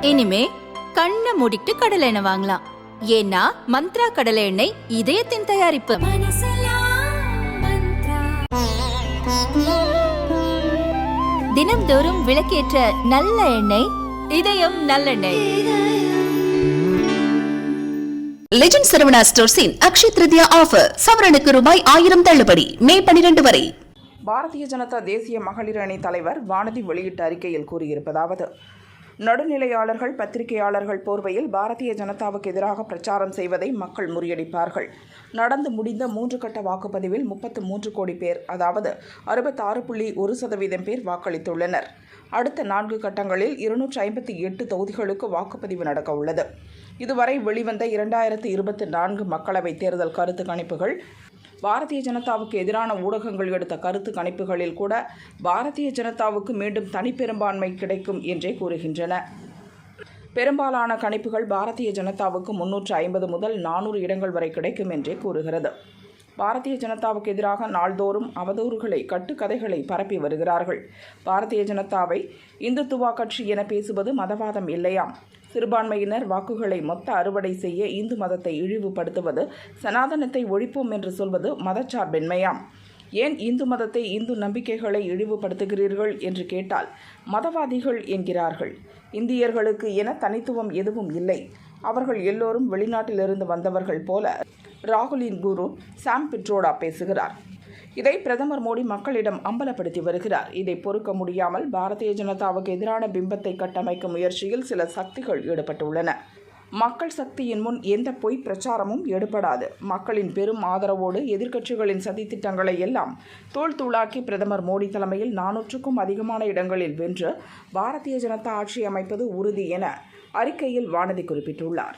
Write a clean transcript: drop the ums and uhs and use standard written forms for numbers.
இனிமே கண்ணை மூடிட்டு கடலை எண்ணெய் வாங்கலாம். ஏன்னா மந்த்ரா கடலை எண்ணெய் இதயத்தின் தயாரிப்பு. தினம்தோறும் விளக்கேற்ற நல்ல எண்ணெய் இதயம் நல்லெண்ணெய். லெஜண்ட் சரவணா ஸ்டோர்ஸின் அக்ஷய திருதியா ஆஃபர். சவரனுக்கு ரூபாய் 1000 தள்ளுபடி. மே 12 வரை. பாரதிய ஜனதா தேசிய மகளிர் அணி தலைவர் வானதி வெளியிட்ட அறிக்கையில் கூறியிருப்பதாவது: நடுநிலையாளர்கள், பத்திரிகையாளர்கள் போர்வையில் பாரதிய ஜனதாவுக்கு எதிராக பிரச்சாரம் செய்வதை மக்கள் முறியடிப்பார்கள். நடந்து முடிந்த 3 கட்ட வாக்குப்பதிவில் 33 கோடி பேர், அதாவது 66.1% பேர் வாக்களித்துள்ளனர். அடுத்த 4 கட்டங்களில் 258 தொகுதிகளுக்கு வாக்குப்பதிவு நடக்க உள்ளது. இதுவரை வெளிவந்த 2024 மக்களவைத் தேர்தல் கருத்து கணிப்புகள், பாரதிய ஜனதாவுக்கு எதிரான ஊடகங்கள் எடுத்த கருத்து கணிப்புகளில் கூட பாரதிய ஜனதாவுக்கு மீண்டும் தனிப்பெரும்பான்மை கிடைக்கும் என்றே கூறுகின்றன. பெரும்பாலான கணிப்புகள் பாரதிய ஜனதாவுக்கு 350 முதல் 400 இடங்கள் வரை கிடைக்கும் என்றே கூறுகிறது. பாரதிய ஜனதாவுக்கு எதிராக நாள்தோறும் அவதூறுகளை, கட்டுக்கதைகளை பரப்பி வருகிறார்கள். பாரதிய ஜனதாவை இந்துத்துவா கட்சி என பேசுவது மதவாதம் இல்லையாம். சிறுபான்மையினர் வாக்குகளை மொத்த அறுவடை செய்ய இந்து மதத்தை இழிவுபடுத்துவது, சனாதனத்தை ஒழிப்போம் என்று சொல்வது மதச்சார்பின்மையாம். ஏன் இந்து மதத்தை, இந்து நம்பிக்கைகளை இழிவுபடுத்துகிறீர்கள் என்று கேட்டால் மதவாதிகள் என்கிறார்கள். இந்தியர்களுக்கு என தனித்துவம் எதுவும் இல்லை. அவர்கள் எல்லோரும் வெளிநாட்டிலிருந்து வந்தவர்கள் போல ராகுலின் குரு சாம் பிட்ரோடா பேசுகிறார். இதை பிரதமர் மோடி மக்களிடம் அம்பலப்படுத்தி வருகிறார். இதை பொறுக்க முடியாமல் பாரதிய ஜனதாவுக்கு எதிரான பிம்பத்தை கட்டமைக்கும் முயற்சியில் சில சக்திகள் ஈடுபட்டுள்ளன. மக்கள் சக்தியின் முன் எந்த பொய் பிரச்சாரமும் எடுபடாது. மக்களின் பெரும் ஆதரவோடு எதிர்க்கட்சிகளின் சதித்திட்டங்களை எல்லாம் தூள் தூளாக்கி பிரதமர் மோடி தலைமையில் 400க்கும் அதிகமான இடங்களில் வென்று பாரதிய ஜனதா ஆட்சி அமைப்பது உறுதி என அறிக்கையில் வானதி குறிப்பிட்டுள்ளார்.